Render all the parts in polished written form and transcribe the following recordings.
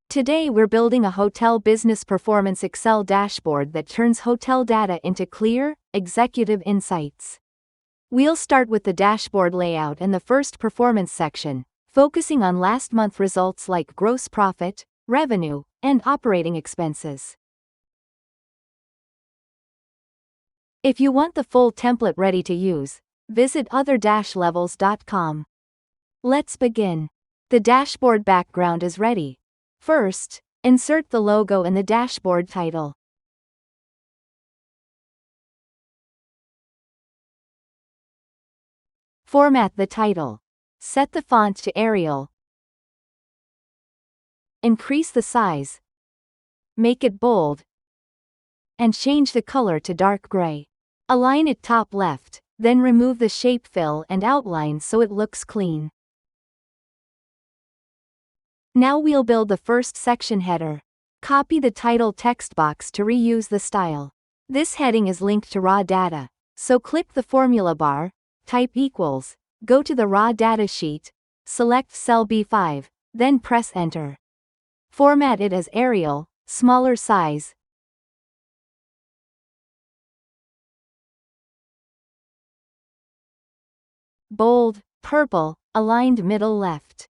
Today we're building a hotel business performance Excel dashboard that turns hotel data into clear, executive insights. We'll start with the dashboard layout and the first performance section, focusing on last month results like gross profit, revenue, and operating expenses. If you want the full template ready to use, visit other-levels.com. Let's begin. The dashboard background is ready. First, insert the logo in the dashboard title. Format the title. Set the font to Arial. Increase the size. Make it bold. And change the color to dark gray. Align it top left, then remove the shape fill and outline so it looks clean. Now we'll build the first section header. Copy the title text box to reuse the style. This heading is linked to raw data, so click the formula bar, type equals, go to the raw data sheet, select cell B5, then press enter. Format it as Arial, smaller size. Bold, purple, aligned middle left.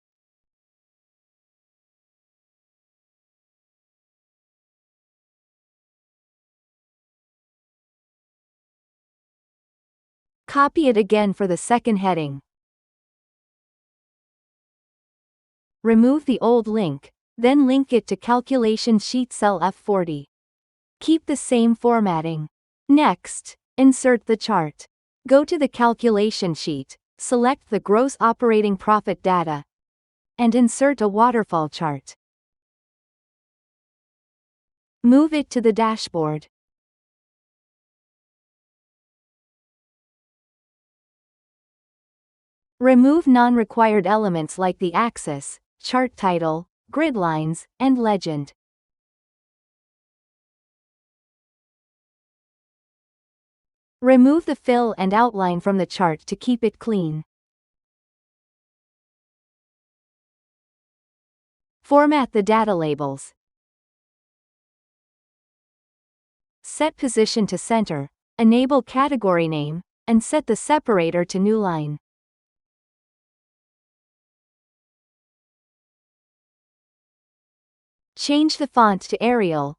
Copy it again for the second heading. Remove the old link, then link it to calculation sheet cell F40. Keep the same formatting. Next, insert the chart. Go to the calculation sheet, select the gross operating profit data, and insert a waterfall chart. Move it to the dashboard. Remove non-required elements like the axis, chart title, grid lines, and legend. Remove the fill and outline from the chart to keep it clean. Format the data labels. Set position to center, enable category name, and set the separator to new line. Change the font to Arial.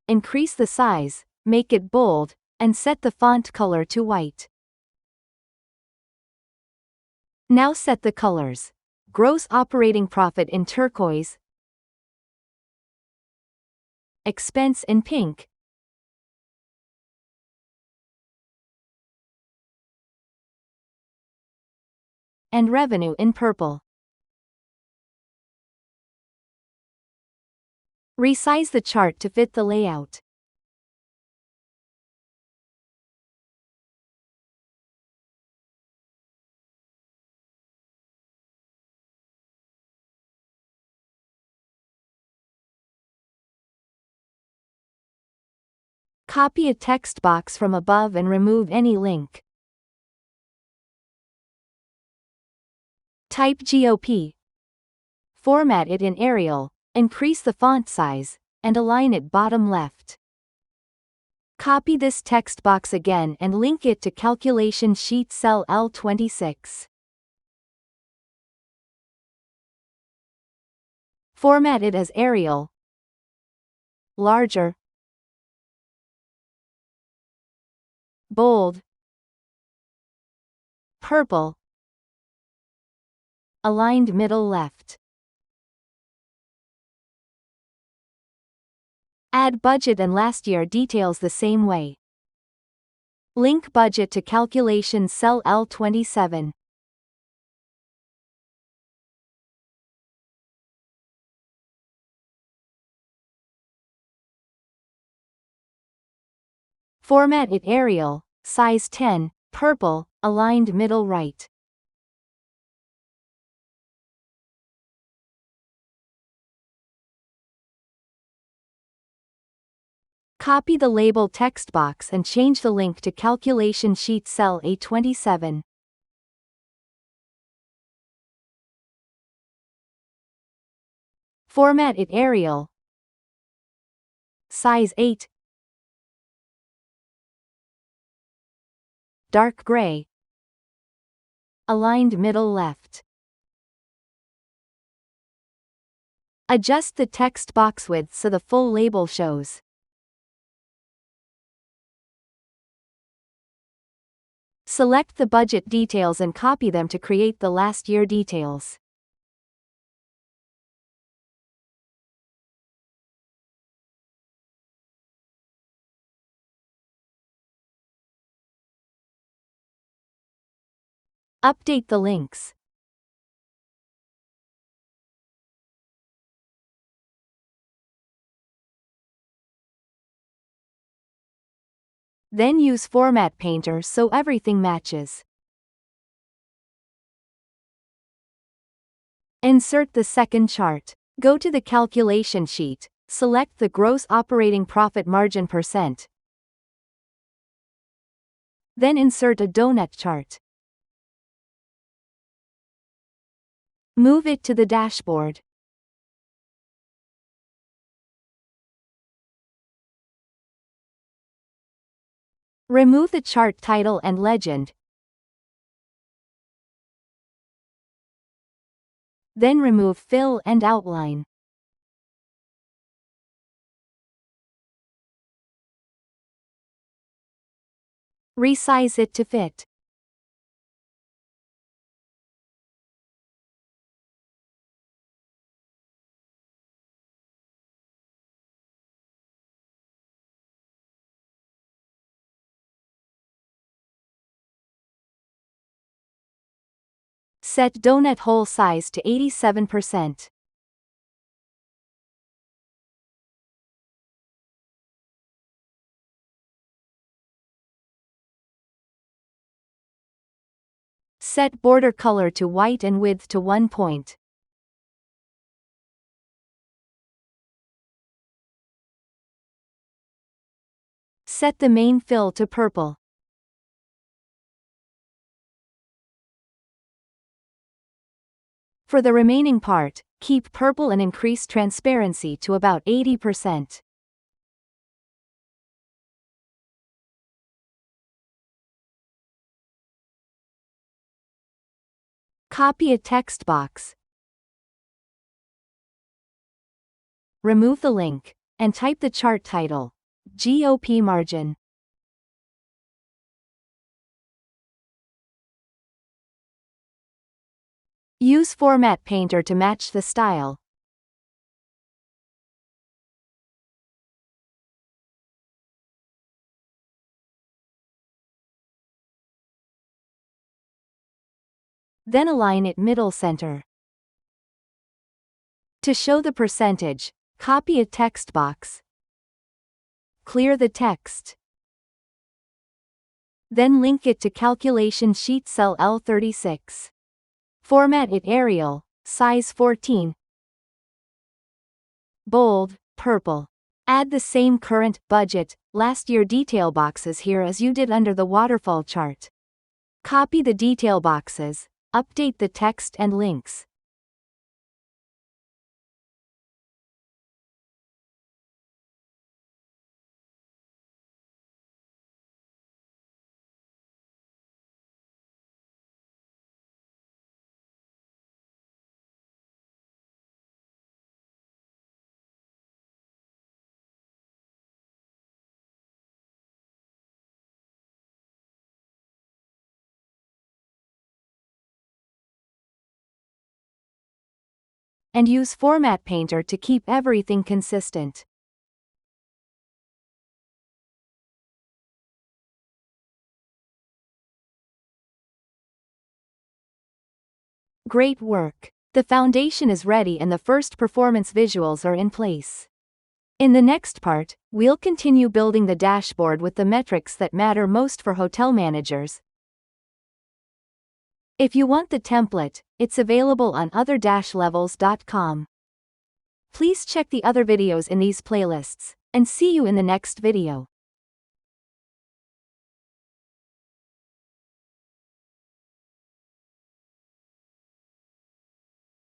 Increase the size, make it bold, and set the font color to white. Now set the colors. Gross operating profit in turquoise, expense in pink, and revenue in purple. Resize the chart to fit the layout. Copy a text box from above and remove any link. Type GOP. Format it in Arial, increase the font size, and align it bottom left. Copy this text box again and link it to calculation sheet cell L26. Format it as Arial, larger, bold, purple, aligned middle left. Add budget and last year details the same way. Link budget to calculation cell L27. Format it Arial, size 10, purple, aligned middle right. Copy the label text box and change the link to calculation sheet cell A27. Format it Arial. Size 8. Dark gray. Aligned middle left. Adjust the text box width so the full label shows. Select the budget details and copy them to create the last year details. Update the links. Then use Format Painter so everything matches. Insert the second chart. Go to the calculation sheet, select the gross operating profit margin %. Then insert a donut chart. Move it to the dashboard. Remove the chart title and legend. Then remove fill and outline. Resize it to fit. Set donut hole size to 87%. Set border color to white and width to 1 point. Set the main fill to purple. For the remaining part, keep purple and increase transparency to about 80%. Copy a text box. Remove the link, and type the chart title, GOP margin. Use Format Painter to match the style. Then align it middle center. To show the percentage, copy a text box. Clear the text. Then link it to calculation sheet cell L36. Format it Arial, size 14. Bold, purple. Add the same current, budget, last year detail boxes here as you did under the waterfall chart. Copy the detail boxes, update the text and links. And use Format Painter to keep everything consistent. Great work! The foundation is ready and the first performance visuals are in place. In the next part, we'll continue building the dashboard with the metrics that matter most for hotel managers. If you want the template, it's available on other-levels.com. Please check the other videos in these playlists, and see you in the next video.